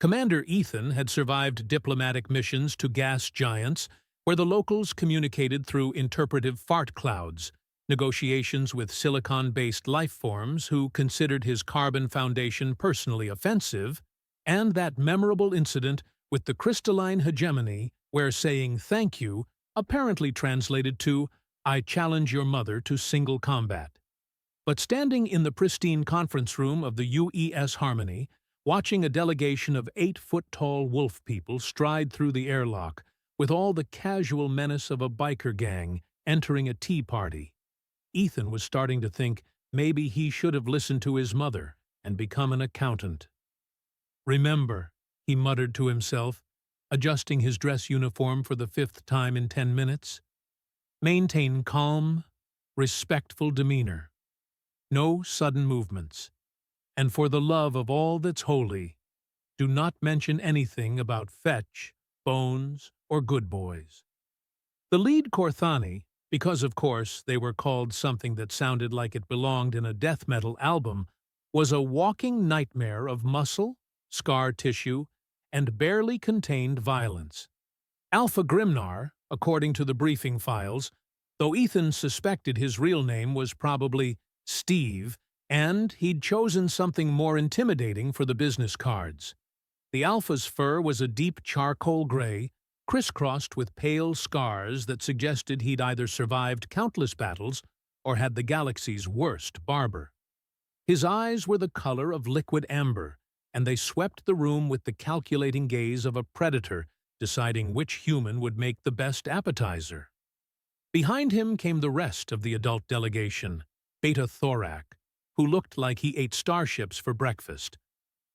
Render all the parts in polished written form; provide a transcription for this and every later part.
Commander Ethan had survived diplomatic missions to gas giants where the locals communicated through interpretive fart clouds, negotiations with silicon-based life forms who considered his carbon foundation personally offensive, and that memorable incident with the crystalline hegemony where saying thank you apparently translated to "I challenge your mother to single combat." But standing in the pristine conference room of the UES Harmony, watching a delegation of 8-foot-tall wolf people stride through the airlock with all the casual menace of a biker gang entering a tea party, Ethan was starting to think maybe he should have listened to his mother and become an accountant. "Remember," he muttered to himself, adjusting his dress uniform for the 5th time in 10 minutes, "maintain calm, respectful demeanor. No sudden movements. And for the love of all that's holy, do not mention anything about fetch, bones, or good boys." The lead Corani, because of course they were called something that sounded like it belonged in a death metal album, was a walking nightmare of muscle, scar tissue, and barely contained violence. Alpha Grimnar, according to the briefing files, though Ethan suspected his real name was probably Steve, and he'd chosen something more intimidating for the business cards. The Alpha's fur was a deep charcoal gray, crisscrossed with pale scars that suggested he'd either survived countless battles or had the galaxy's worst barber. His eyes were the color of liquid amber, and they swept the room with the calculating gaze of a predator deciding which human would make the best appetizer. Behind him came the rest of the adult delegation, Beta Thorak, who looked like he ate starships for breakfast,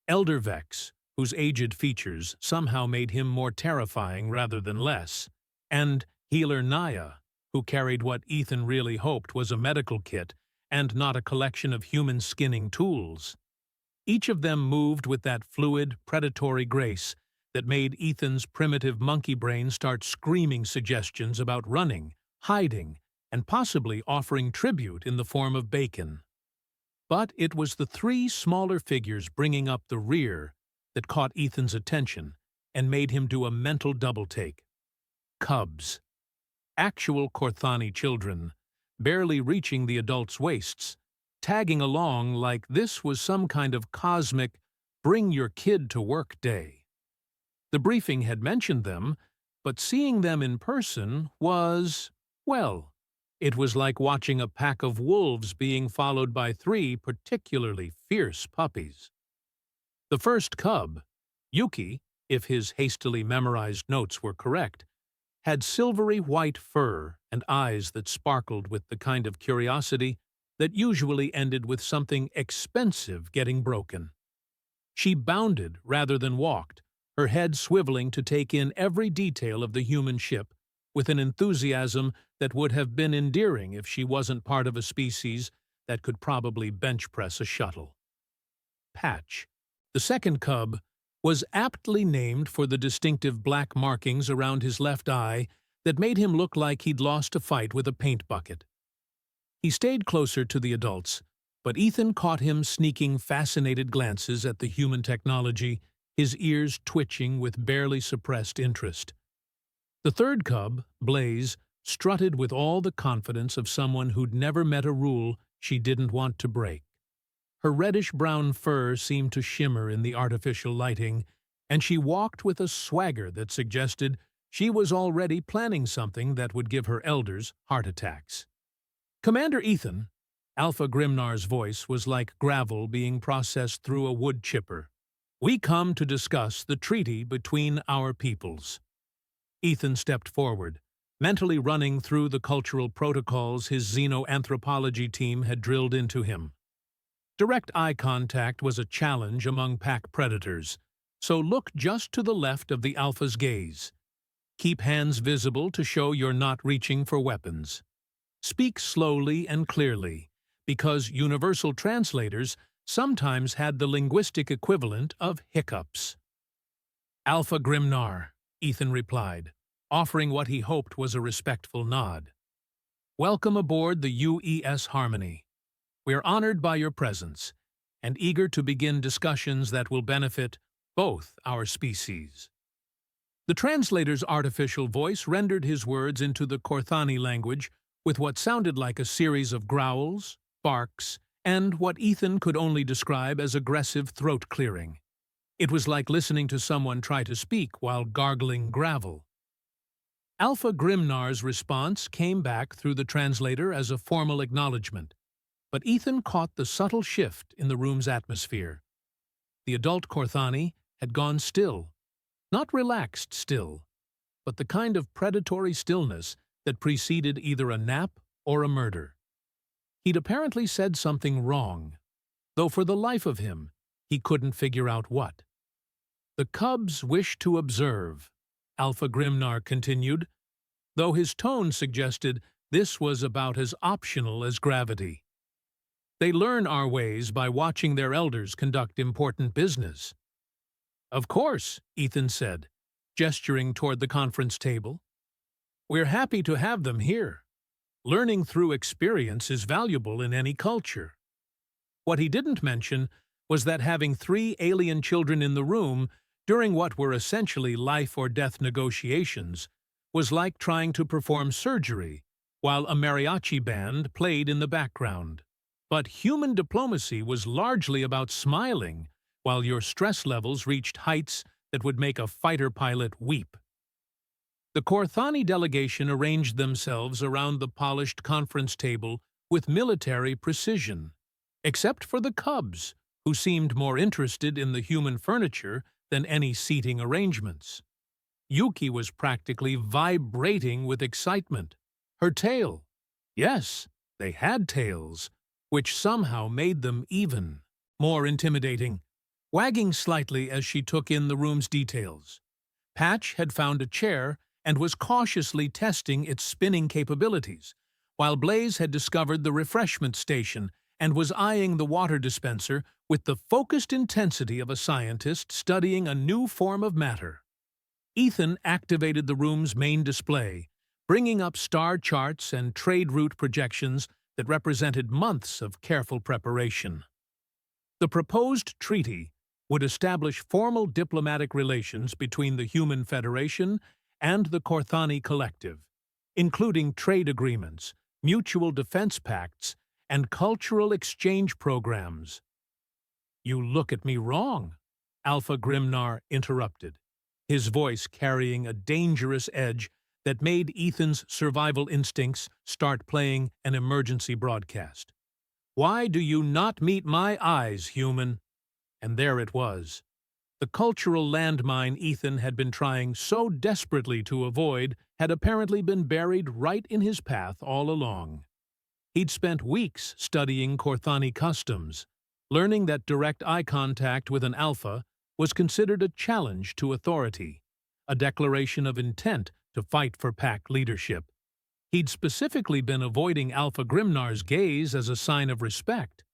Elder Vex, whose aged features somehow made him more terrifying rather than less, and Healer Naya, who carried what Ethan really hoped was a medical kit and not a collection of human skinning tools. Each of them moved with that fluid, predatory grace that made Ethan's primitive monkey brain start screaming suggestions about running, hiding, and possibly offering tribute in the form of bacon. But it was the 3 smaller figures bringing up the rear that caught Ethan's attention and made him do a mental double-take. Cubs. Actual Corthani children, barely reaching the adults' waists, tagging along like this was some kind of cosmic bring-your-kid-to-work day. The briefing had mentioned them, but seeing them in person was, well, it was like watching a pack of wolves being followed by 3 particularly fierce puppies. The first cub, Yuki, if his hastily memorized notes were correct, had silvery white fur and eyes that sparkled with the kind of curiosity that usually ended with something expensive getting broken. She bounded rather than walked, her head swiveling to take in every detail of the human ship, with an enthusiasm that would have been endearing if she wasn't part of a species that could probably bench press a shuttle. Patch, the second cub, was aptly named for the distinctive black markings around his left eye that made him look like he'd lost a fight with a paint bucket. He stayed closer to the adults, but Ethan caught him sneaking fascinated glances at the human technology, his ears twitching with barely suppressed interest. The third cub, Blaze, strutted with all the confidence of someone who'd never met a rule she didn't want to break. Her reddish-brown fur seemed to shimmer in the artificial lighting, and she walked with a swagger that suggested she was already planning something that would give her elders heart attacks. "Commander Ethan," Alpha Grimnar's voice was like gravel being processed through a wood chipper, "we come to discuss the treaty between our peoples." Ethan stepped forward, mentally running through the cultural protocols his xenoanthropology team had drilled into him. Direct eye contact was a challenge among pack predators, so look just to the left of the Alpha's gaze. Keep hands visible to show you're not reaching for weapons. Speak slowly and clearly, because universal translators sometimes had the linguistic equivalent of hiccups. "Alpha Grimnar," Ethan replied, offering what he hoped was a respectful nod. "Welcome aboard the UES Harmony. We are honored by your presence, and eager to begin discussions that will benefit, both our species. The translator's artificial voice rendered his words into the Corthani language with what sounded like a series of growls, barks, and what Ethan could only describe as aggressive throat clearing. It was like listening to someone try to speak while gargling gravel. Alpha Grimnar's response came back through the translator as a formal acknowledgement, but Ethan caught the subtle shift in the room's atmosphere. The adult Corthani had gone still. Not relaxed still, but the kind of predatory stillness that preceded either a nap or a murder. He'd apparently said something wrong, though for the life of him, he couldn't figure out what. The cubs wish to observe, Alpha Grimnar continued, though his tone suggested this was about as optional as gravity. They learn our ways by watching their elders conduct important business. Of course, Ethan said, gesturing toward the conference table. We're happy to have them here. Learning through experience is valuable in any culture. What he didn't mention was that having 3 alien children in the room during what were essentially life-or-death negotiations was like trying to perform surgery while a mariachi band played in the background. But human diplomacy was largely about smiling while your stress levels reached heights that would make a fighter pilot weep. The Corthani delegation arranged themselves around the polished conference table with military precision, except for the cubs, who seemed more interested in the human furniture than any seating arrangements. Yuki was practically vibrating with excitement. Her tail, yes, they had tails, which somehow made them even more intimidating, wagging slightly as she took in the room's details. Patch had found a chair and was cautiously testing its spinning capabilities, while Blaze had discovered the refreshment station and was eyeing the water dispenser with the focused intensity of a scientist studying a new form of matter. Ethan activated the room's main display, bringing up star charts and trade route projections that represented months of careful preparation. The proposed treaty would establish formal diplomatic relations between the Human Federation and the Corthani Collective, including trade agreements, mutual defense pacts, and cultural exchange programs. You look at me wrong, Alpha Grimnar interrupted, his voice carrying a dangerous edge that made Ethan's survival instincts start playing an emergency broadcast. Why do you not meet my eyes, human? And there it was. The cultural landmine Ethan had been trying so desperately to avoid had apparently been buried right in his path all along. He'd spent weeks studying Corthani customs, learning that direct eye contact with an alpha was considered a challenge to authority, a declaration of intent to fight for pack leadership. He'd specifically been avoiding Alpha Grimnar's gaze as a sign of respect.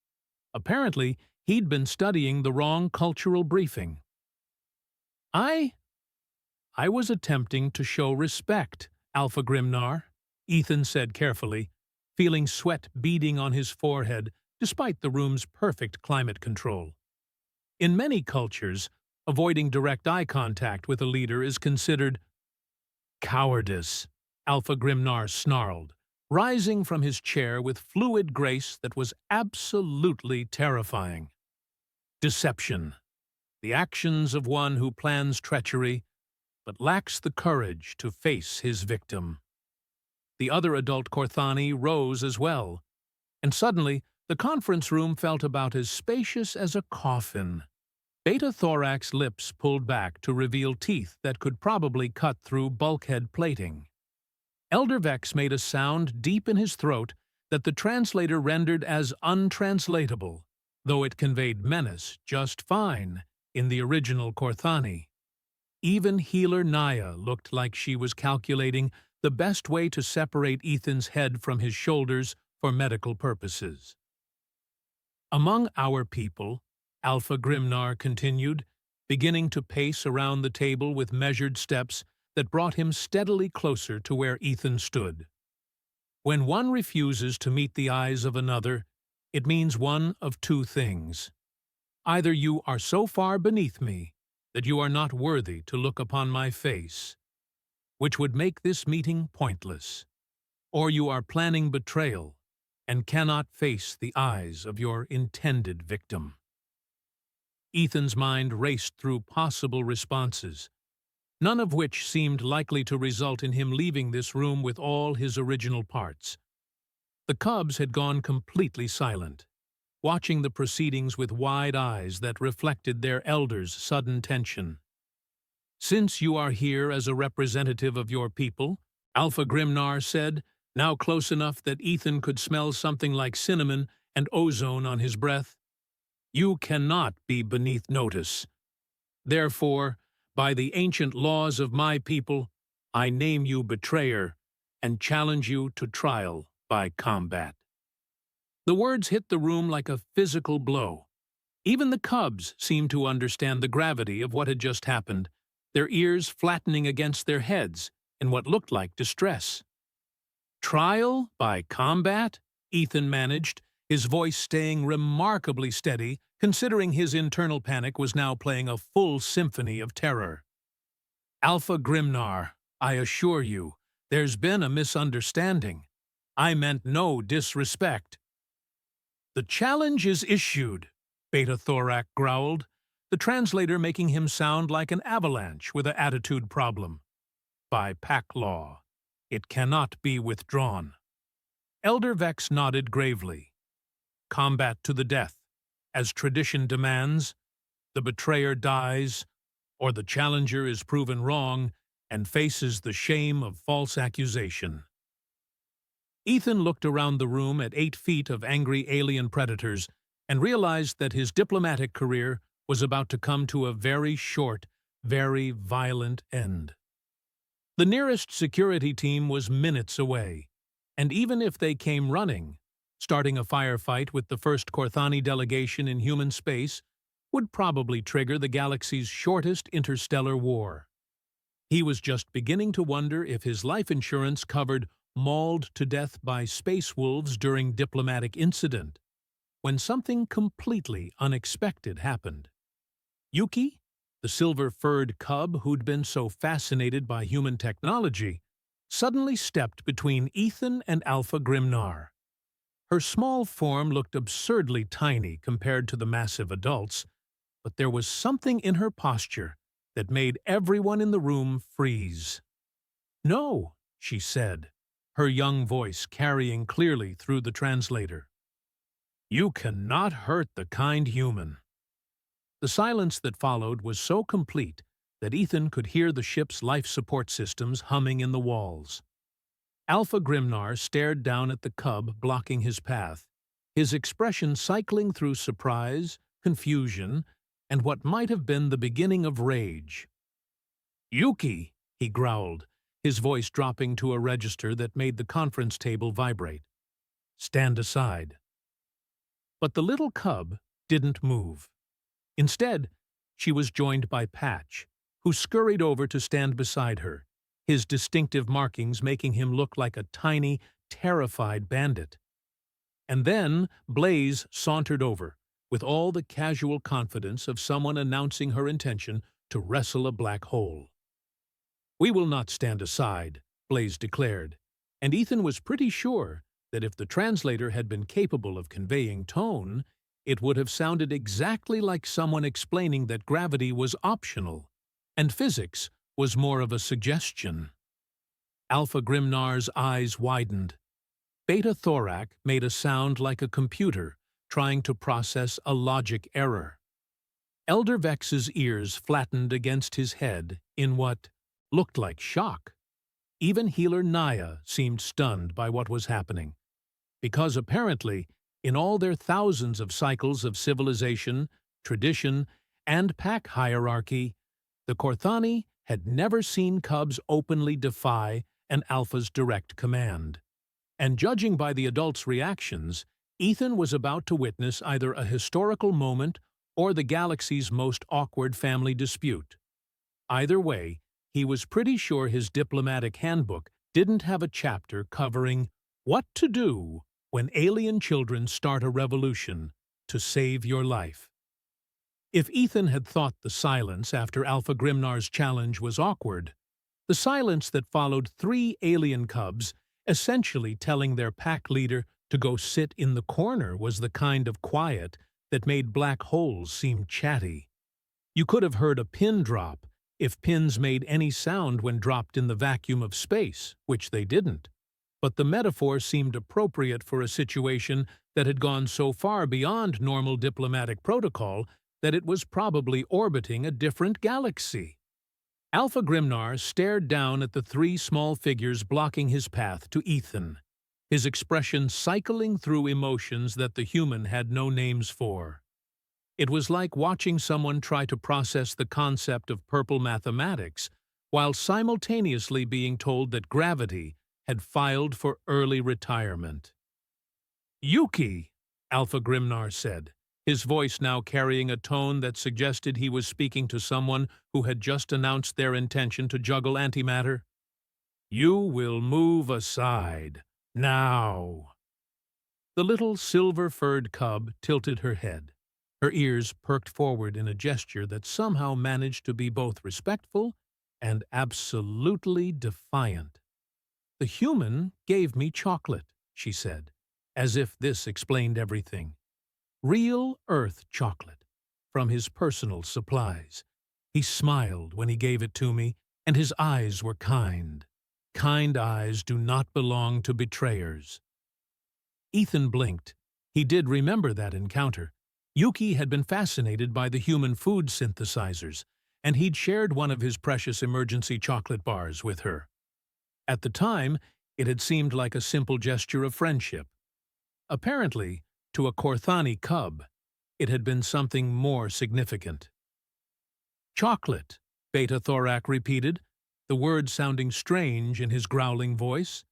Apparently, he'd been studying the wrong cultural briefing. I was attempting to show respect, Alpha Grimnar, Ethan said carefully, feeling sweat beading on his forehead despite the room's perfect climate control. In many cultures, avoiding direct eye contact with a leader is considered cowardice, Alpha Grimnar snarled, rising from his chair with fluid grace that was absolutely terrifying. Deception. The actions of one who plans treachery, but lacks the courage to face his victim. The other adult Corthani rose as well, and suddenly the conference room felt about as spacious as a coffin. Beta Thorax lips pulled back to reveal teeth that could probably cut through bulkhead plating. Elder Vex made a sound deep in his throat that the translator rendered as untranslatable, though it conveyed menace just fine in the original Corthani. Even healer Naya looked like she was calculating the best way to separate Ethan's head from his shoulders for medical purposes. Among our people, Alpha Grimnar continued, beginning to pace around the table with measured steps that brought him steadily closer to where Ethan stood. When one refuses to meet the eyes of another, it means one of two things. Either you are so far beneath me that you are not worthy to look upon my face, which would make this meeting pointless, or you are planning betrayal and cannot face the eyes of your intended victim. Ethan's mind raced through possible responses, none of which seemed likely to result in him leaving this room with all his original parts. The cubs had gone completely silent, watching the proceedings with wide eyes that reflected their elders' sudden tension. "Since you are here as a representative of your people," Alpha Grimnar said, now close enough that Ethan could smell something like cinnamon and ozone on his breath, "you cannot be beneath notice. Therefore, by the ancient laws of my people, I name you betrayer and challenge you to trial by combat." The words hit the room like a physical blow. Even the cubs seemed to understand the gravity of what had just happened, their ears flattening against their heads in what looked like distress. "Trial by combat?" Ethan managed, his voice staying remarkably steady, considering his internal panic was now playing a full symphony of terror. "Alpha Grimnar, I assure you, there's been a misunderstanding. I meant no disrespect." "The challenge is issued," Beta Thorak growled, the translator making him sound like an avalanche with an attitude problem. "By pack law. It cannot be withdrawn." Elder Vex nodded gravely. "Combat to the death, as tradition demands. The betrayer dies, or the challenger is proven wrong and faces the shame of false accusation." Ethan looked around the room at 8 feet of angry alien predators and realized that his diplomatic career was about to come to a very short, very violent end. The nearest security team was minutes away, and even if they came running, starting a firefight with the first Corani delegation in human space would probably trigger the galaxy's shortest interstellar war. He was just beginning to wonder if his life insurance covered mauled to death by space wolves during diplomatic incident, when something completely unexpected happened. Yuki, the silver-furred cub who'd been so fascinated by human technology, suddenly stepped between Ethan and Alpha Grimnar. Her small form looked absurdly tiny compared to the massive adults, but there was something in her posture that made everyone in the room freeze. "No," she said, her young voice carrying clearly through the translator. "You cannot hurt the kind human." The silence that followed was so complete that Ethan could hear the ship's life support systems humming in the walls. Alpha Grimnar stared down at the cub blocking his path, his expression cycling through surprise, confusion, and what might have been the beginning of rage. "Yuki," he growled, his voice dropping to a register that made the conference table vibrate. "Stand aside." But the little cub didn't move. Instead, she was joined by Patch, who scurried over to stand beside her, his distinctive markings making him look like a tiny, terrified bandit. And then Blaze sauntered over, with all the casual confidence of someone announcing her intention to wrestle a black hole. "We will not stand aside," Blaze declared, and Ethan was pretty sure that if the translator had been capable of conveying tone, it would have sounded exactly like someone explaining that gravity was optional, and physics was more of a suggestion. Alpha Grimnar's eyes widened. Beta Thorak made a sound like a computer trying to process a logic error. Elder Vex's ears flattened against his head in what looked like shock. Even Healer Naya seemed stunned by what was happening, because apparently, in all their thousands of cycles of civilization, tradition, and pack hierarchy, the Corthani had never seen cubs openly defy an alpha's direct command. And judging by the adults' reactions, Ethan was about to witness either a historical moment or the galaxy's most awkward family dispute. Either way, he was pretty sure his diplomatic handbook didn't have a chapter covering what to do when alien children start a revolution to save your life. If Ethan had thought the silence after Alpha Grimnar's challenge was awkward, the silence that followed three alien cubs essentially telling their pack leader to go sit in the corner was the kind of quiet that made black holes seem chatty. You could have heard a pin drop if pins made any sound when dropped in the vacuum of space, which they didn't. But the metaphor seemed appropriate for a situation that had gone so far beyond normal diplomatic protocol that it was probably orbiting a different galaxy. Alpha Grimnar stared down at the three small figures blocking his path to Ethan, his expression cycling through emotions that the human had no names for. It was like watching someone try to process the concept of purple mathematics while simultaneously being told that gravity had filed for early retirement. "Yuki," Alpha Grimnar said, his voice now carrying a tone that suggested he was speaking to someone who had just announced their intention to juggle antimatter. "You will move aside, now." The little silver-furred cub tilted her head. Her ears perked forward in a gesture that somehow managed to be both respectful and absolutely defiant. "The human gave me chocolate," she said, as if this explained everything. "Real Earth chocolate, from his personal supplies. He smiled when he gave it to me, and his eyes were kind. Kind eyes do not belong to betrayers." Ethan blinked. He did remember that encounter. Yuki had been fascinated by the human food synthesizers, and he'd shared one of his precious emergency chocolate bars with her. At the time, it had seemed like a simple gesture of friendship. Apparently, to a Corthani cub, it had been something more significant. "Chocolate," Beta Thorak repeated, the word sounding strange in his growling voice,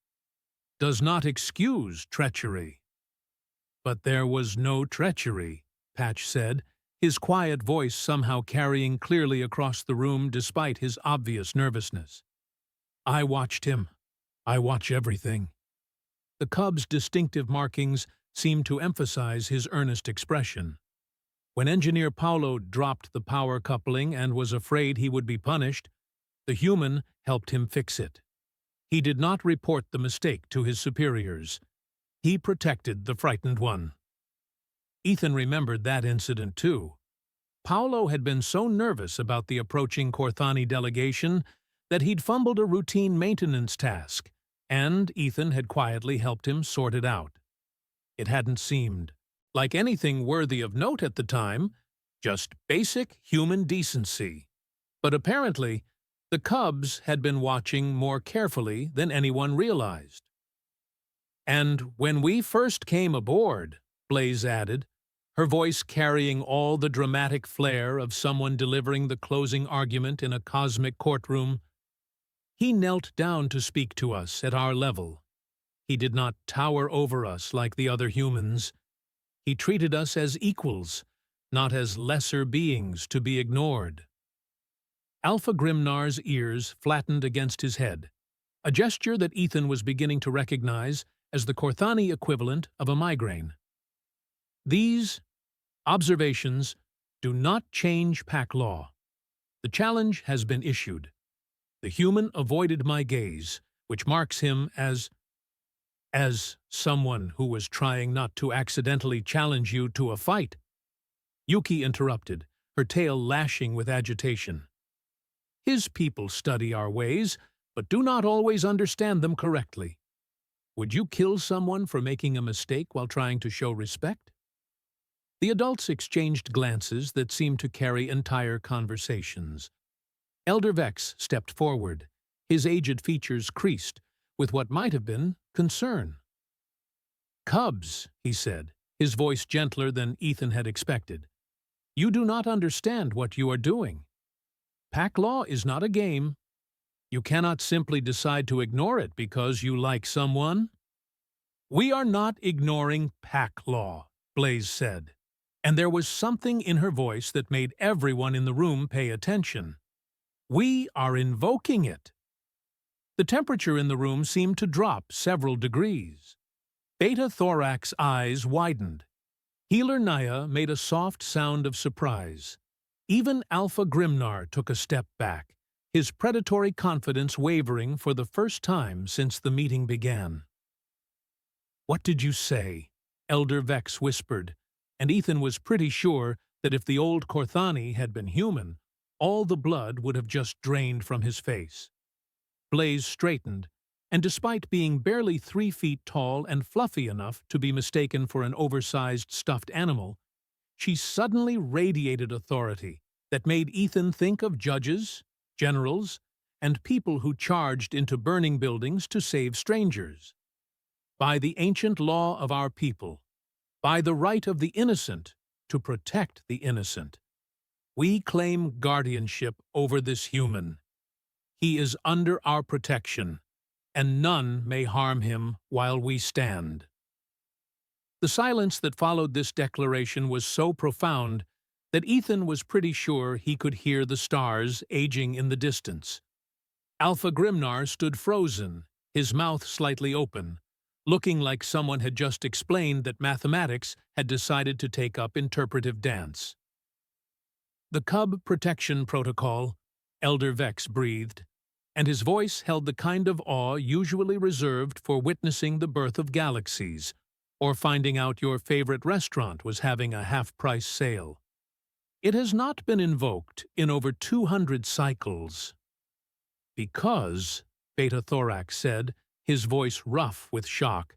"does not excuse treachery." "But there was no treachery," Patch said, his quiet voice somehow carrying clearly across the room despite his obvious nervousness. "I watched him. I watch everything." The cub's distinctive markings seemed to emphasize his earnest expression. When Engineer Paulo dropped the power coupling and was afraid he would be punished, the human helped him fix it. He did not report the mistake to his superiors. He protected the frightened one. Ethan remembered that incident too. Paulo had been so nervous about the approaching Corthani delegation that he'd fumbled a routine maintenance task, and Ethan had quietly helped him sort it out. It hadn't seemed like anything worthy of note at the time, just basic human decency. But apparently, the cubs had been watching more carefully than anyone realized. "And when we first came aboard," Blaze added, her voice carrying all the dramatic flair of someone delivering the closing argument in a cosmic courtroom, "he knelt down to speak to us at our level. He did not tower over us like the other humans. He treated us as equals, not as lesser beings to be ignored." Alpha Grimnar's ears flattened against his head, a gesture that Ethan was beginning to recognize as the Corthani equivalent of a migraine. "These observations do not change pack law. The challenge has been issued. The human avoided my gaze, which marks him as someone who was trying not to accidentally challenge you to a fight." Yuki interrupted, her tail lashing with agitation. "His people study our ways, but do not always understand them correctly. Would you kill someone for making a mistake while trying to show respect?" The adults exchanged glances that seemed to carry entire conversations. Elder Vex stepped forward, his aged features creased with what might have been concern. "Cubs," he said, his voice gentler than Ethan had expected, "you do not understand what you are doing. Pack law is not a game. You cannot simply decide to ignore it because you like someone." "We are not ignoring pack law," Blaze said, and there was something in her voice that made everyone in the room pay attention. "We are invoking it." The temperature in the room seemed to drop several degrees. Beta Thorak's eyes widened. Healer Naya made a soft sound of surprise. Even Alpha Grimnar took a step back, his predatory confidence wavering for the first time since the meeting began. "What did you say?" Elder Vex whispered, and Ethan was pretty sure that if the old Corthani had been human, all the blood would have just drained from his face. Blaze straightened, and despite being barely 3 feet tall and fluffy enough to be mistaken for an oversized stuffed animal, she suddenly radiated authority that made Ethan think of judges, generals, and people who charged into burning buildings to save strangers. "By the ancient law of our people, by the right of the innocent to protect the innocent, we claim guardianship over this human. He is under our protection, and none may harm him while we stand." The silence that followed this declaration was so profound that Ethan was pretty sure he could hear the stars aging in the distance. Alpha Grimnar stood frozen, his mouth slightly open, looking like someone had just explained that mathematics had decided to take up interpretive dance. "The Cub Protection Protocol," Elder Vex breathed, and his voice held the kind of awe usually reserved for witnessing the birth of galaxies, or finding out your favorite restaurant was having a half-price sale. "It has not been invoked in over 200 cycles. Because," Beta Thorax said, his voice rough with shock,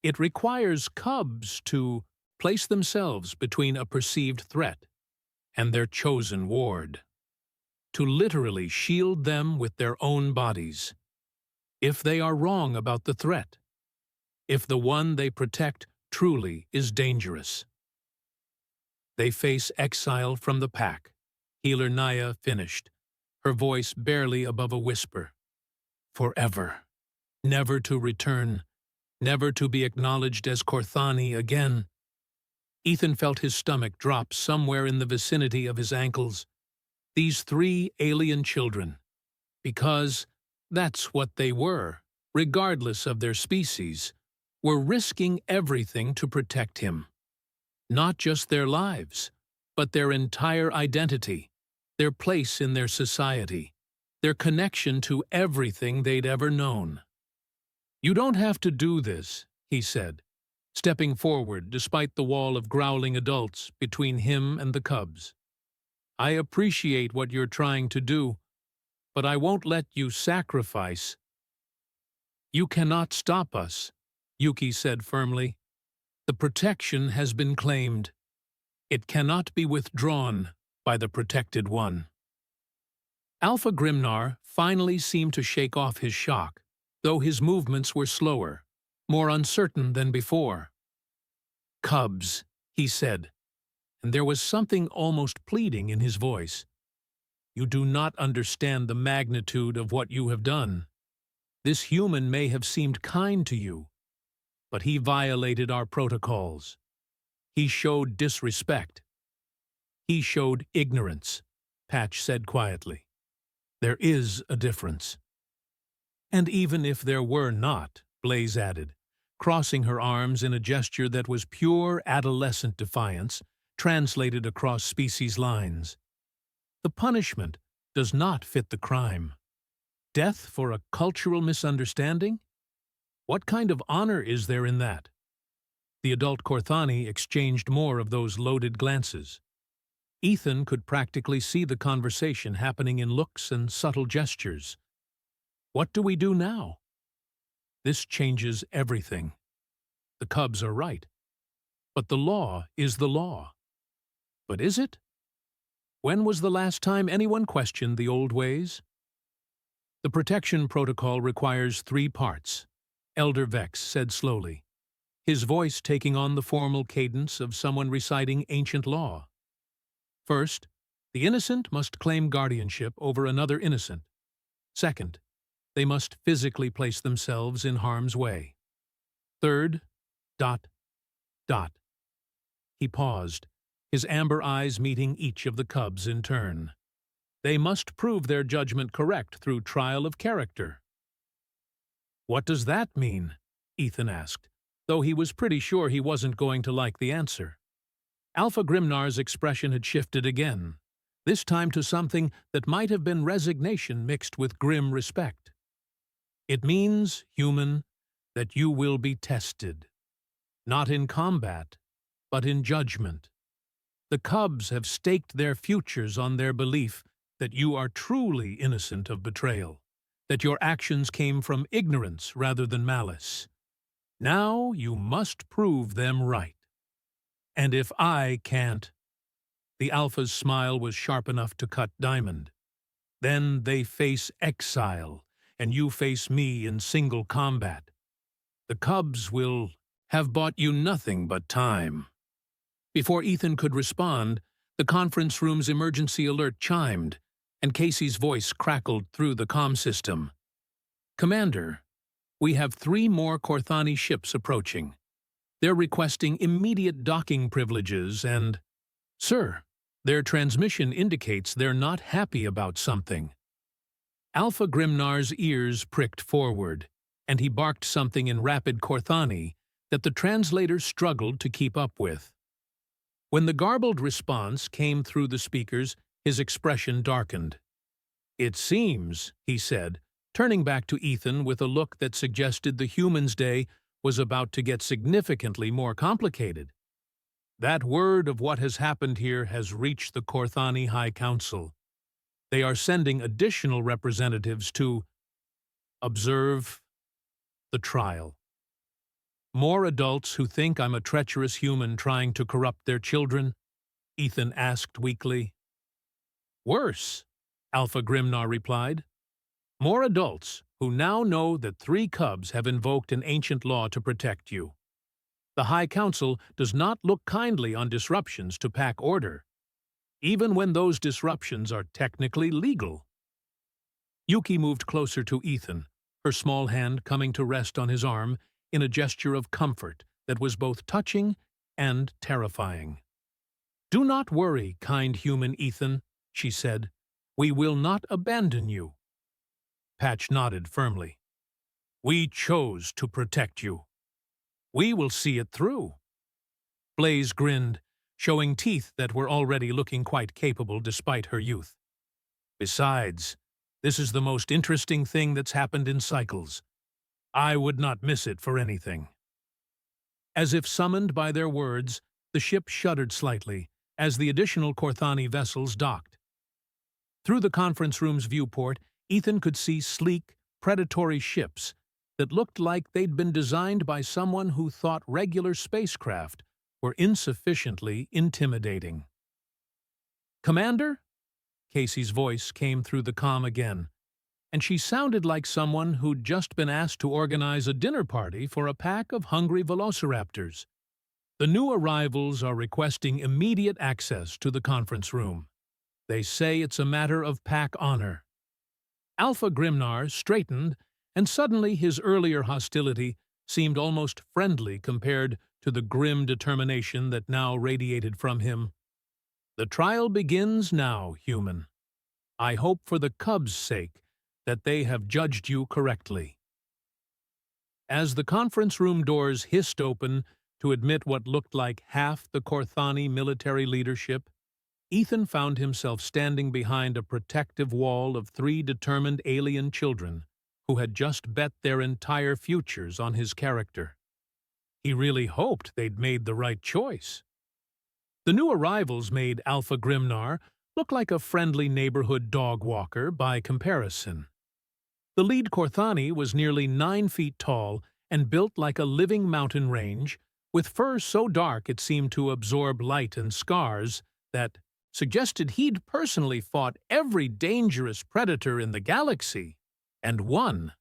"it requires cubs to place themselves between a perceived threat and their chosen ward, to literally shield them with their own bodies. If they are wrong about the threat, if the one they protect truly is dangerous, they face exile from the pack," Healer Naya finished, her voice barely above a whisper. "Forever. Never to return, never to be acknowledged as Corthani again." Ethan felt his stomach drop somewhere in the vicinity of his ankles. These 3 alien children, because that's what they were, regardless of their species, were risking everything to protect him. Not just their lives, but their entire identity, their place in their society, their connection to everything they'd ever known. "You don't have to do this," he said, stepping forward despite the wall of growling adults between him and the cubs. "I appreciate what you're trying to do, but I won't let you sacrifice." "You cannot stop us," Yuki said firmly. "The protection has been claimed. It cannot be withdrawn by the protected one." Alpha Grimnar finally seemed to shake off his shock, though his movements were slower, more uncertain than before. "Cubs," he said, and there was something almost pleading in his voice. "You do not understand the magnitude of what you have done. This human may have seemed kind to you, but he violated our protocols. He showed disrespect. He showed ignorance," Patch said quietly. "There is a difference." "And even if there were not," Blaze added, crossing her arms in a gesture that was pure adolescent defiance, translated across species lines, "the punishment does not fit the crime. Death for a cultural misunderstanding? What kind of honor is there in that?" The adult Corthani exchanged more of those loaded glances. Ethan could practically see the conversation happening in looks and subtle gestures. "What do we do now?" "This changes everything. The cubs are right. But the law is the law." "But is it? When was the last time anyone questioned the old ways?" "The protection protocol requires 3 parts," Elder Vex said slowly, his voice taking on the formal cadence of someone reciting ancient law. "First, the innocent must claim guardianship over another innocent. Second, they must physically place themselves in harm's way. Third, ... He paused, his amber eyes meeting each of the cubs in turn. "They must prove their judgment correct through trial of character." "What does that mean?" Ethan asked, though he was pretty sure he wasn't going to like the answer. Alpha Grimnar's expression had shifted again, this time to something that might have been resignation mixed with grim respect. It means, human, that you will be tested, not in combat, but in judgment. The cubs have staked their futures on their belief that you are truly innocent of betrayal, that your actions came from ignorance rather than malice. Now you must prove them right. And if I can't, the Alpha's smile was sharp enough to cut Diamond. Then they face exile, and you face me in single combat. The cubs will have bought you nothing but time. Before Ethan could respond, the conference room's emergency alert chimed, and Casey's voice crackled through the comm system. Commander, we have 3 more Corthani ships approaching. They're requesting immediate docking privileges and... Sir, their transmission indicates they're not happy about something. Alpha Grimnar's ears pricked forward, and he barked something in rapid Corthani that the translator struggled to keep up with. When the garbled response came through the speakers, his expression darkened. It seems, he said, turning back to Ethan with a look that suggested the human's day was about to get significantly more complicated. That word of what has happened here has reached the Corthani High Council. They are sending additional representatives to observe the trial. More adults who think I'm a treacherous human trying to corrupt their children? Ethan asked weakly. Worse, Alpha Grimnar replied. More adults who now know that 3 cubs have invoked an ancient law to protect you. The High Council does not look kindly on disruptions to pack order, even when those disruptions are technically legal. Yuki moved closer to Ethan, her small hand coming to rest on his arm in a gesture of comfort that was both touching and terrifying. Do not worry, kind human Ethan, she said. We will not abandon you. Patch nodded firmly. We chose to protect you. We will see it through. Blaze grinned, showing teeth that were already looking quite capable despite her youth. Besides, this is the most interesting thing that's happened in cycles. I would not miss it for anything. As if summoned by their words, the ship shuddered slightly as the additional Corthani vessels docked. Through the conference room's viewport, Ethan could see sleek, predatory ships that looked like they'd been designed by someone who thought regular spacecraft were insufficiently intimidating. Commander? Casey's voice came through the comm again, and she sounded like someone who'd just been asked to organize a dinner party for a pack of hungry velociraptors. The new arrivals are requesting immediate access to the conference room. They say it's a matter of pack honor. Alpha Grimnar straightened, and suddenly his earlier hostility seemed almost friendly compared to the grim determination that now radiated from him. The trial begins now, human. I hope for the cubs' sake that they have judged you correctly. As the conference room doors hissed open to admit what looked like half the Corthani military leadership, Ethan found himself standing behind a protective wall of 3 determined alien children who had just bet their entire futures on his character. He really hoped they'd made the right choice. The new arrivals made Alpha Grimnar look like a friendly neighborhood dog walker by comparison. The lead Corthani was nearly 9 feet tall and built like a living mountain range, with fur so dark it seemed to absorb light and scars that suggested he'd personally fought every dangerous predator in the galaxy, and won.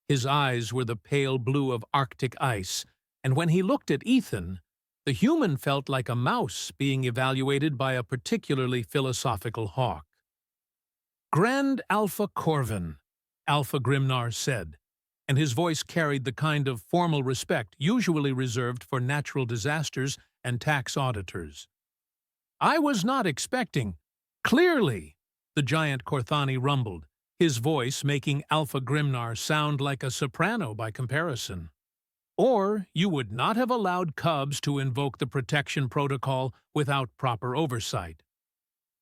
His eyes were the pale blue of Arctic ice, and when he looked at Ethan, the human felt like a mouse being evaluated by a particularly philosophical hawk. Grand Alpha Corvin, Alpha Grimnar said, and his voice carried the kind of formal respect usually reserved for natural disasters and tax auditors. I was not expecting. Clearly, the giant Corthani rumbled, his voice making Alpha Grimnar sound like a soprano by comparison. Or you would not have allowed cubs to invoke the protection protocol without proper oversight.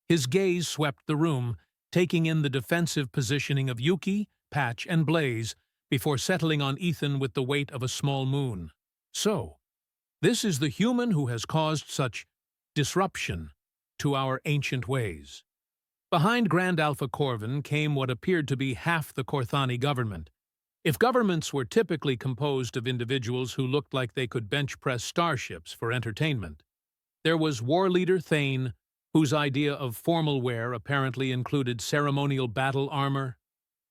His gaze swept the room, taking in the defensive positioning of Yuki, Patch, and Blaze before settling on Ethan with the weight of a small moon. So, this is the human who has caused such disruption to our ancient ways. Behind Grand Alpha Corvin came what appeared to be half the Corthani government. If governments were typically composed of individuals who looked like they could bench-press starships for entertainment, there was war leader Thane, whose idea of formal wear apparently included ceremonial battle armor,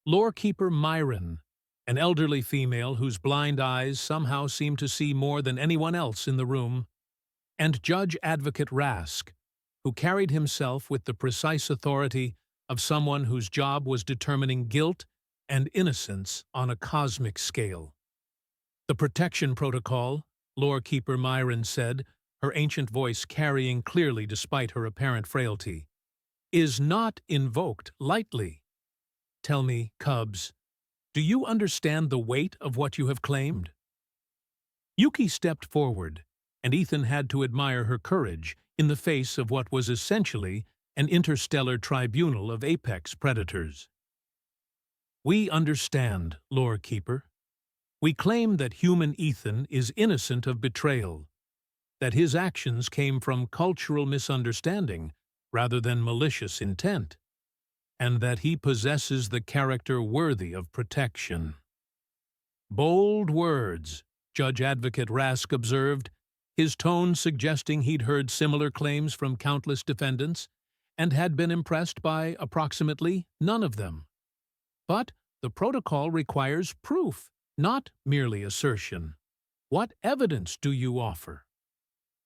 lorekeeper Myron, an elderly female whose blind eyes somehow seemed to see more than anyone else in the room, and Judge Advocate Rask, who carried himself with the precise authority of someone whose job was determining guilt and innocence on a cosmic scale. The protection protocol, lorekeeper Myron said, her ancient voice carrying clearly despite her apparent frailty, is not invoked lightly. Tell me, Cubs, do you understand the weight of what you have claimed? Yuki stepped forward, and Ethan had to admire her courage in the face of what was essentially an interstellar tribunal of apex predators. We understand, Lorekeeper. We claim that human Ethan is innocent of betrayal, that his actions came from cultural misunderstanding rather than malicious intent, and that he possesses the character worthy of protection. Bold words, Judge Advocate Rask observed, his tone suggesting he'd heard similar claims from countless defendants and had been impressed by approximately none of them. But the protocol requires proof, not merely assertion. What evidence do you offer?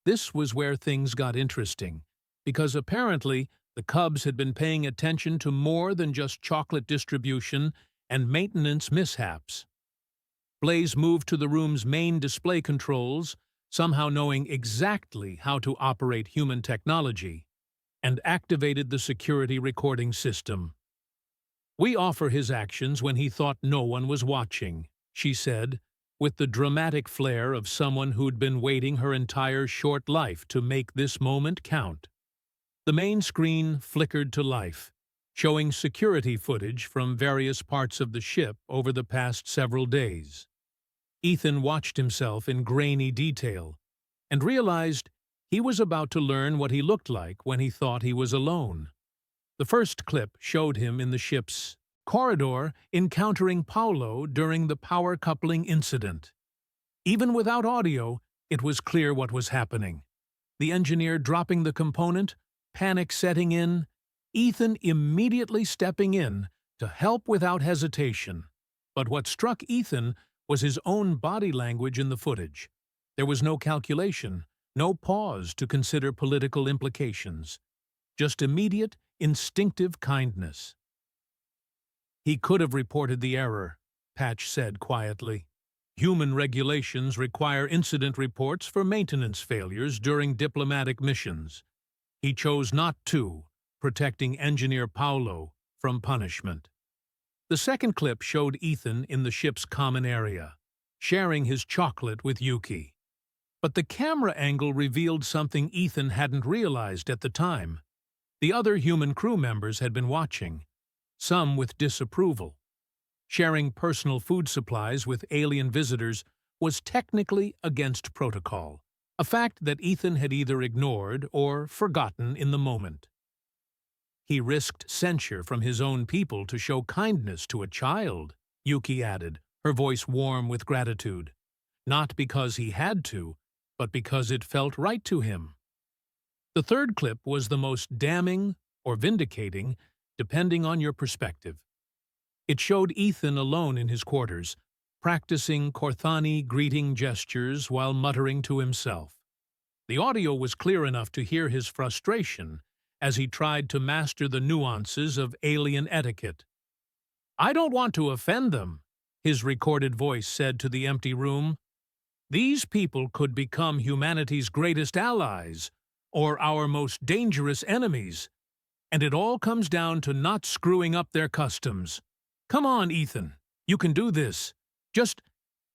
This was where things got interesting, because apparently the Cubs had been paying attention to more than just chocolate distribution and maintenance mishaps. Blaze moved to the room's main display controls, somehow knowing exactly how to operate human technology, and activated the security recording system. We offer his actions when he thought no one was watching, she said, with the dramatic flair of someone who'd been waiting her entire short life to make this moment count. The main screen flickered to life, showing security footage from various parts of the ship over the past several days. Ethan watched himself in grainy detail and realized he was about to learn what he looked like when he thought he was alone. The first clip showed him in the ship's corridor encountering Paulo during the power coupling incident. Even without audio, it was clear what was happening. The engineer dropping the component, panic setting in, Ethan immediately stepping in to help without hesitation. But what struck Ethan was his own body language in the footage. There was no calculation, no pause to consider political implications. Just immediate, instinctive kindness. He could have reported the error, Patch said quietly. Human regulations require incident reports for maintenance failures during diplomatic missions. He chose not to, protecting Engineer Paulo from punishment. The second clip showed Ethan in the ship's common area, sharing his chocolate with Yuki. But the camera angle revealed something Ethan hadn't realized at the time. The other human crew members had been watching, some with disapproval. Sharing personal food supplies with alien visitors was technically against protocol, a fact that Ethan had either ignored or forgotten in the moment. He risked censure from his own people to show kindness to a child, Yuki added, her voice warm with gratitude. Not because he had to, but because it felt right to him. The third clip was the most damning or vindicating, depending on your perspective. It showed Ethan alone in his quarters, practicing Corthani greeting gestures while muttering to himself. The audio was clear enough to hear his frustration as he tried to master the nuances of alien etiquette. "I don't want to offend them," his recorded voice said to the empty room. "These people could become humanity's greatest allies, or our most dangerous enemies, and it all comes down to not screwing up their customs. Come on, Ethan, you can do this. Just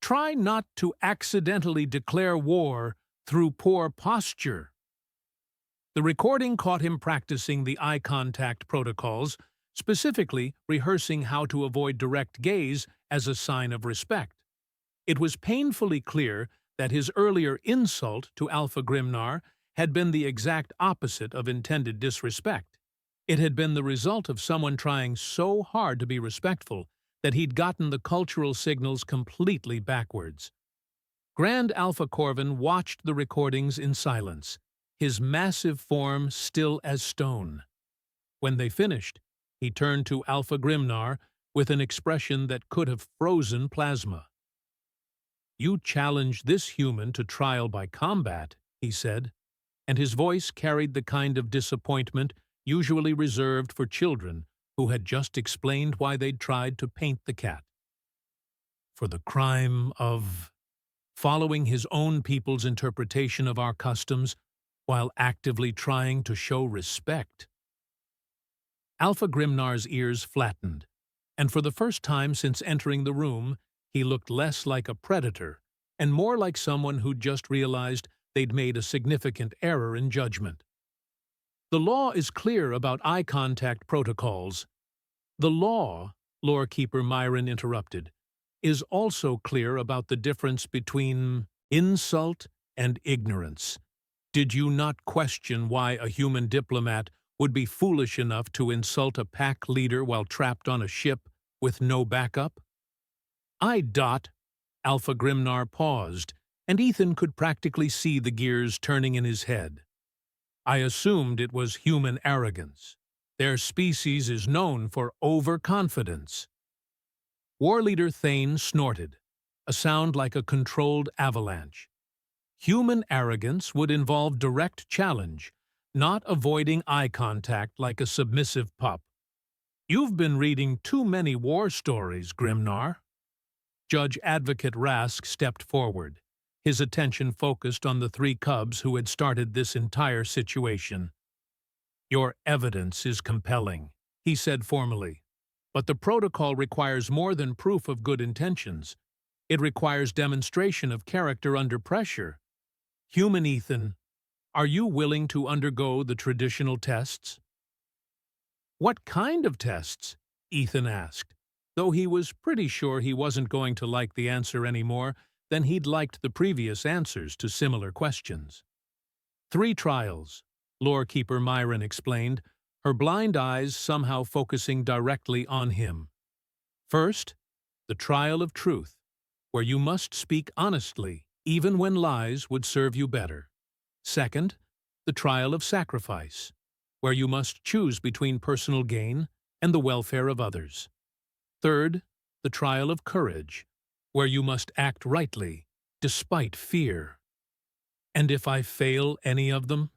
try not to accidentally declare war through poor posture." The recording caught him practicing the eye contact protocols, specifically rehearsing how to avoid direct gaze as a sign of respect. It was painfully clear that his earlier insult to Alpha Grimnar had been the exact opposite of intended disrespect. It had been the result of someone trying so hard to be respectful that he'd gotten the cultural signals completely backwards. Grand Alpha Corvin watched the recordings in silence, his massive form still as stone. When they finished, he turned to Alpha Grimnar with an expression that could have frozen plasma. "You challenged this human to trial by combat," he said, and his voice carried the kind of disappointment usually reserved for children who had just explained why they'd tried to paint the cat. "For the crime of following his own people's interpretation of our customs while actively trying to show respect." Alpha Grimnar's ears flattened, and for the first time since entering the room, he looked less like a predator and more like someone who'd just realized they'd made a significant error in judgment. "The law is clear about eye contact protocols." "The law," Lorekeeper Myron interrupted, "is also clear about the difference between insult and ignorance. Did you not question why a human diplomat would be foolish enough to insult a pack leader while trapped on a ship with no backup?" Alpha Grimnar paused, and Ethan could practically see the gears turning in his head. "I assumed it was human arrogance. Their species is known for overconfidence." Warleader Thane snorted, a sound like a controlled avalanche. "Human arrogance would involve direct challenge, not avoiding eye contact like a submissive pup. You've been reading too many war stories, Grimnar." Judge Advocate Rask stepped forward, his attention focused on the three cubs who had started this entire situation. "Your evidence is compelling," he said formally, "but the protocol requires more than proof of good intentions. It requires demonstration of character under pressure. Human Ethan, are you willing to undergo the traditional tests?" "What kind of tests?" Ethan asked, though he was pretty sure he wasn't going to like the answer any more than he'd liked the previous answers to similar questions. "3 trials," Lorekeeper Myron explained, her blind eyes somehow focusing directly on him. "First, the trial of truth, where you must speak honestly, even when lies would serve you better. Second, the trial of sacrifice, where you must choose between personal gain and the welfare of others. Third, the trial of courage, where you must act rightly, despite fear. And if I fail any of them?"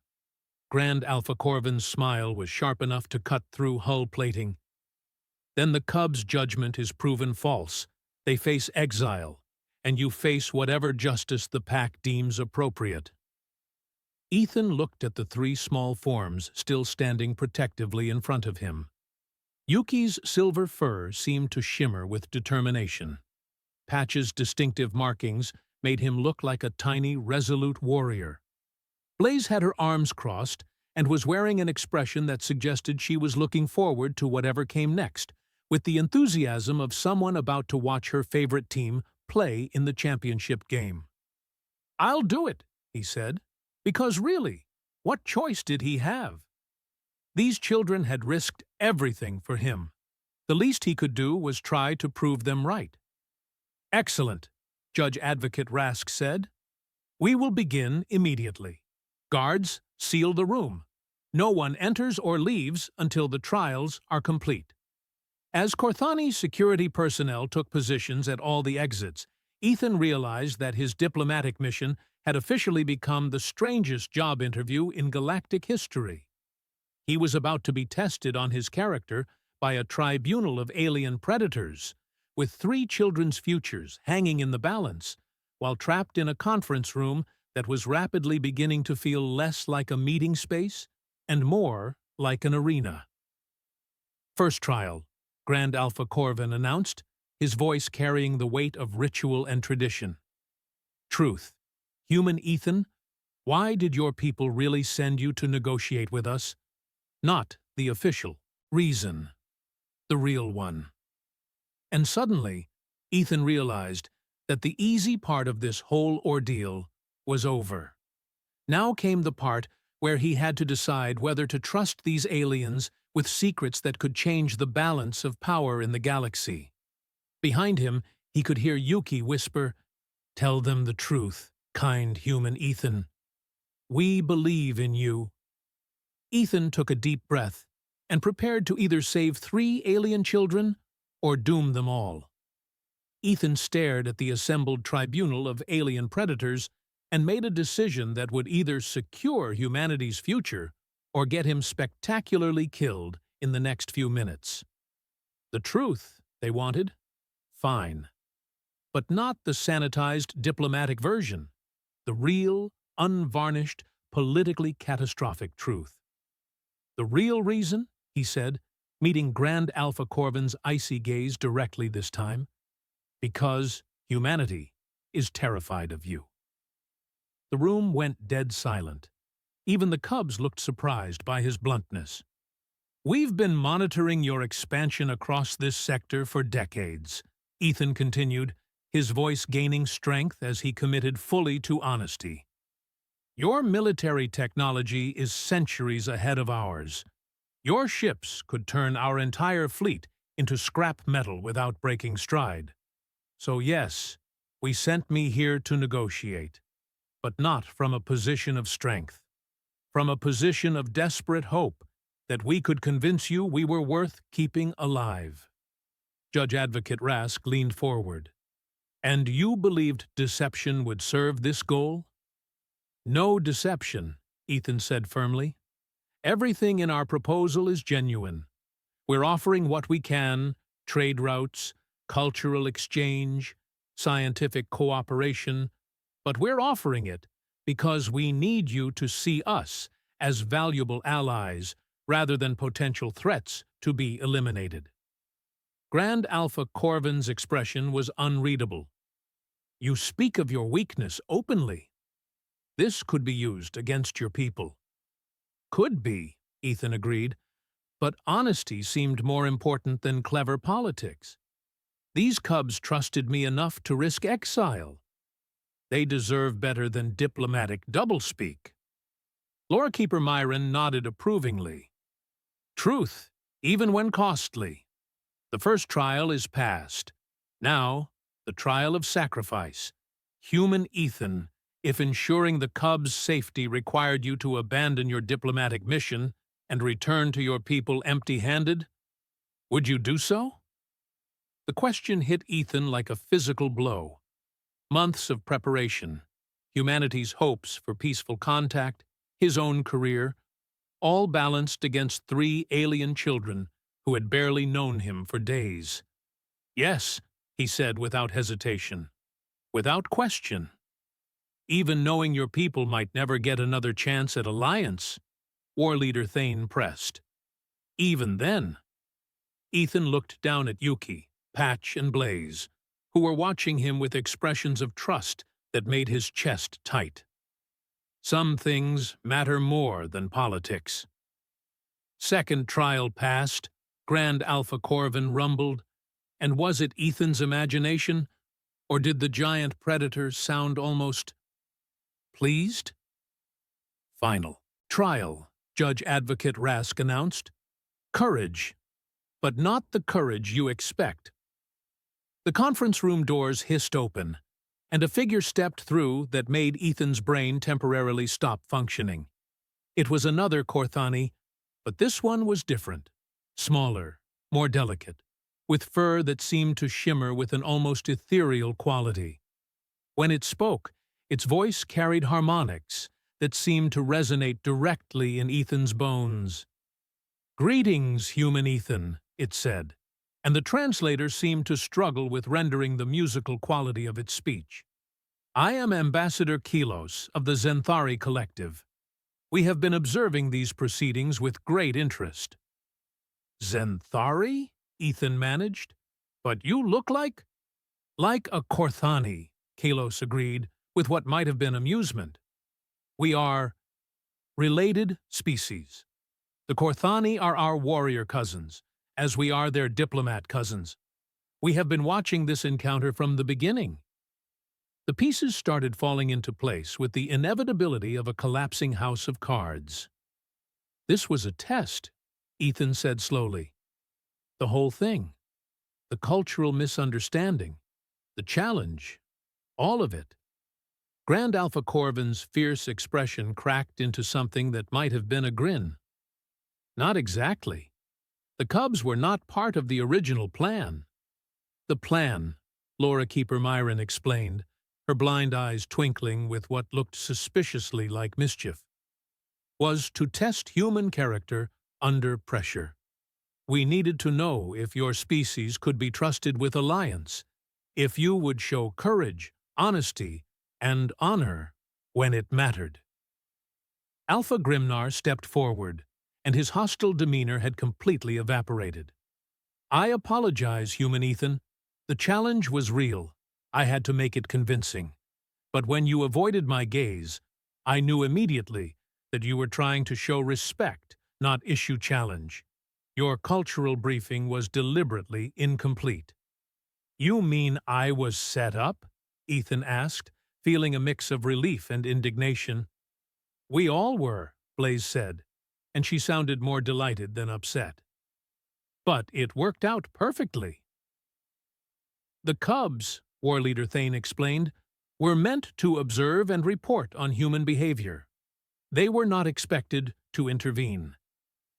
Grand Alpha Corvin's smile was sharp enough to cut through hull plating. "Then the cub's judgment is proven false. They face exile, and you face whatever justice the pack deems appropriate." Ethan looked at the 3 small forms still standing protectively in front of him. Yuki's silver fur seemed to shimmer with determination. Patch's distinctive markings made him look like a tiny, resolute warrior. Blaze had her arms crossed and was wearing an expression that suggested she was looking forward to whatever came next, with the enthusiasm of someone about to watch her favorite team play in the championship game. "I'll do it," he said, "because really, what choice did he have? These children had risked everything for him. The least he could do was try to prove them right." "Excellent," Judge Advocate Rask said. "We will begin immediately. Guards, seal the room. No one enters or leaves until the trials are complete." As Corthani's security personnel took positions at all the exits, Ethan realized that his diplomatic mission had officially become the strangest job interview in galactic history. He was about to be tested on his character by a tribunal of alien predators, with 3 children's futures hanging in the balance, while trapped in a conference room that was rapidly beginning to feel less like a meeting space and more like an arena. "First trial," Grand Alpha Corvin announced, his voice carrying the weight of ritual and tradition. "Truth. Human Ethan, Why did your people really send you to negotiate with us? Not the official reason, the real one. And suddenly, Ethan realized that the easy part of this whole ordeal was over. Now came the part where he had to decide whether to trust these aliens with secrets that could change the balance of power in the galaxy. Behind him, he could hear Yuki whisper, "Tell them the truth, kind human Ethan. We believe in you." Ethan took a deep breath and prepared to either save 3 alien children or doom them all. Ethan stared at the assembled tribunal of alien predators and made a decision that would either secure humanity's future or get him spectacularly killed in the next few minutes. The truth, they wanted? Fine. But not the sanitized diplomatic version. The real, unvarnished, politically catastrophic truth. The real reason, he said, meeting Grand Alpha Corvin's icy gaze directly this time, because humanity is terrified of you. The room went dead silent. Even the cubs looked surprised by his bluntness. "We've been monitoring your expansion across this sector for decades," Ethan continued, his voice gaining strength as he committed fully to honesty. "Your military technology is centuries ahead of ours. Your ships could turn our entire fleet into scrap metal without breaking stride. So yes, we sent me here to negotiate, but not from a position of strength. From a position of desperate hope that we could convince you we were worth keeping alive." Judge Advocate Rask leaned forward. "And you believed deception would serve this goal?" "No deception," Ethan said firmly. "Everything in our proposal is genuine. We're offering what we can: trade routes, cultural exchange, scientific cooperation, but we're offering it because we need you to see us as valuable allies rather than potential threats to be eliminated." Grand Alpha Corvin's expression was unreadable. "You speak of your weakness openly. This could be used against your people." "Could be," Ethan agreed, "but honesty seemed more important than clever politics. These cubs trusted me enough to risk exile. They deserve better than diplomatic doublespeak." Lorekeeper Myron nodded approvingly. "Truth, even when costly. The first trial is past. Now, the trial of sacrifice. Human Ethan, if ensuring the Cubs' safety required you to abandon your diplomatic mission and return to your people empty-handed, would you do so?" The question hit Ethan like a physical blow. Months of preparation, humanity's hopes for peaceful contact, his own career, all balanced against 3 alien children who had barely known him for days. "Yes," he said without hesitation, without question. "Even knowing your people might never get another chance at alliance," War Leader Thane pressed. "Even then." Ethan looked down at Yuki, Patch, and Blaze, who were watching him with expressions of trust that made his chest tight. "Some things matter more than politics." "Second trial passed," Grand Alpha Corvin rumbled, and was it Ethan's imagination, or did the giant predator sound almost pleased? "Final trial," Judge Advocate Rask announced. "Courage, but not the courage you expect." The conference room doors hissed open, and a figure stepped through that made Ethan's brain temporarily stop functioning. It was another Corthani, but this one was different. Smaller, more delicate, with fur that seemed to shimmer with an almost ethereal quality. When it spoke, its voice carried harmonics that seemed to resonate directly in Ethan's bones. "Greetings, human Ethan," it said, and the translator seemed to struggle with rendering the musical quality of its speech. "I am Ambassador Kilos of the Zenthari Collective. We have been observing these proceedings with great interest." "Zenthari?" Ethan managed. "But you look like—" "Like a Corthani," Kalos agreed, with what might have been amusement. We are related species. The Corthani are our warrior cousins, as we are their diplomat cousins. We have been watching this encounter from the beginning. The pieces started falling into place with the inevitability of a collapsing house of cards. This was a test, Ethan said slowly. The whole thing, the cultural misunderstanding, the challenge, all of it. Grand Alpha Corvin's fierce expression cracked into something that might have been a grin. Not exactly. The Cubs were not part of the original plan. The plan, Laura Keeper Myron explained, her blind eyes twinkling with what looked suspiciously like mischief, was to test human character under pressure. We needed to know if your species could be trusted with alliance, if you would show courage, honesty, and honor when it mattered. Alpha Grimnar stepped forward, and his hostile demeanor had completely evaporated. I apologize, human Ethan. The challenge was real. I had to make it convincing. But when you avoided my gaze, I knew immediately that you were trying to show respect, not issue challenge. Your cultural briefing was deliberately incomplete. You mean I was set up? Ethan asked, feeling a mix of relief and indignation. We all were, Blaze said, and she sounded more delighted than upset. But it worked out perfectly. The Cubs, War Leader Thane explained, were meant to observe and report on human behavior. They were not expected to intervene.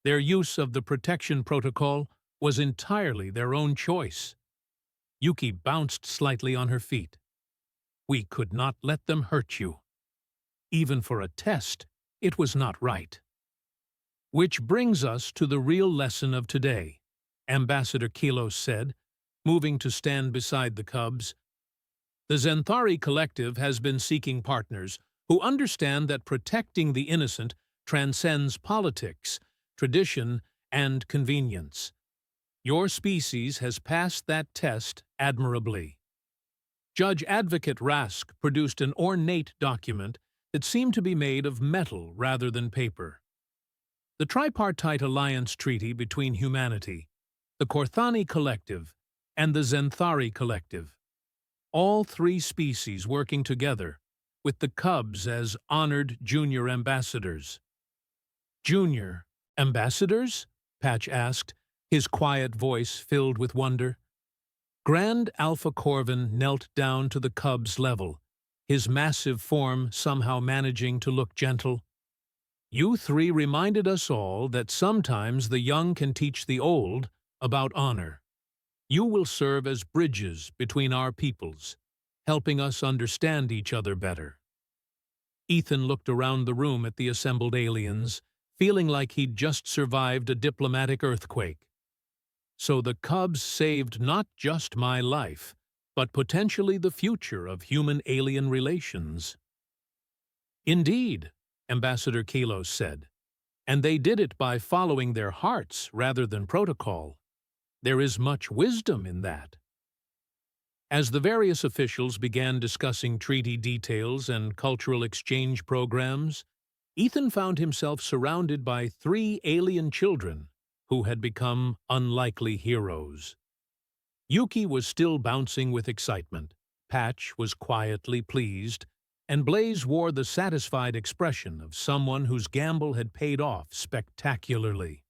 Their use of the protection protocol was entirely their own choice. Yuki bounced slightly on her feet. We could not let them hurt you. Even for a test, it was not right. Which brings us to the real lesson of today, Ambassador Kelos said, moving to stand beside the Cubs. The Zenthari Collective has been seeking partners who understand that protecting the innocent transcends politics, tradition, and convenience. Your species has passed that test admirably. Judge Advocate Rask produced an ornate document that seemed to be made of metal rather than paper. The Tripartite Alliance Treaty between humanity, the Corthani Collective, and the Zenthari Collective. All three species working together, with the Cubs as honored junior ambassadors. Junior ambassadors? Patch asked, his quiet voice filled with wonder. Grand Alpha Corvin knelt down to the Cubs' level, his massive form somehow managing to look gentle. You three reminded us all that sometimes the young can teach the old about honor. You will serve as bridges between our peoples, helping us understand each other better. Ethan looked around the room at the assembled aliens, feeling like he'd just survived a diplomatic earthquake. So the Cubs saved not just my life, but potentially the future of human-alien relations. Indeed, Ambassador Kelos said, and they did it by following their hearts rather than protocol. There is much wisdom in that. As the various officials began discussing treaty details and cultural exchange programs, Ethan found himself surrounded by 3 alien children who had become unlikely heroes. Yuki was still bouncing with excitement, Patch was quietly pleased, and Blaze wore the satisfied expression of someone whose gamble had paid off spectacularly.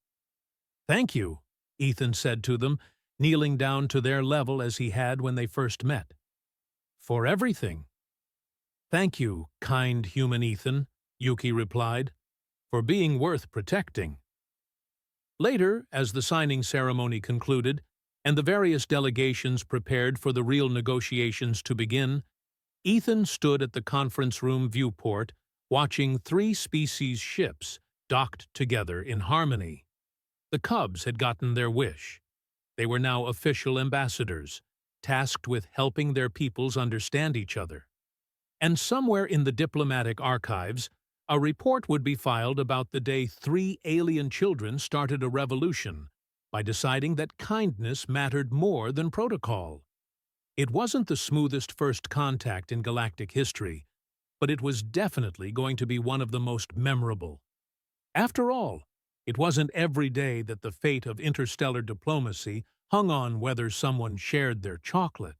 Thank you, Ethan said to them, kneeling down to their level as he had when they first met. For everything. Thank you, kind human Ethan, Yuki replied, for being worth protecting. Later, as the signing ceremony concluded, and the various delegations prepared for the real negotiations to begin, Ethan stood at the conference room viewport, watching 3 species ships docked together in harmony. The Cubs had gotten their wish. They were now official ambassadors, tasked with helping their peoples understand each other. And somewhere in the diplomatic archives, a report would be filed about the day 3 alien children started a revolution by deciding that kindness mattered more than protocol. It wasn't the smoothest first contact in galactic history, but it was definitely going to be one of the most memorable. After all, it wasn't every day that the fate of interstellar diplomacy hung on whether someone shared their chocolate.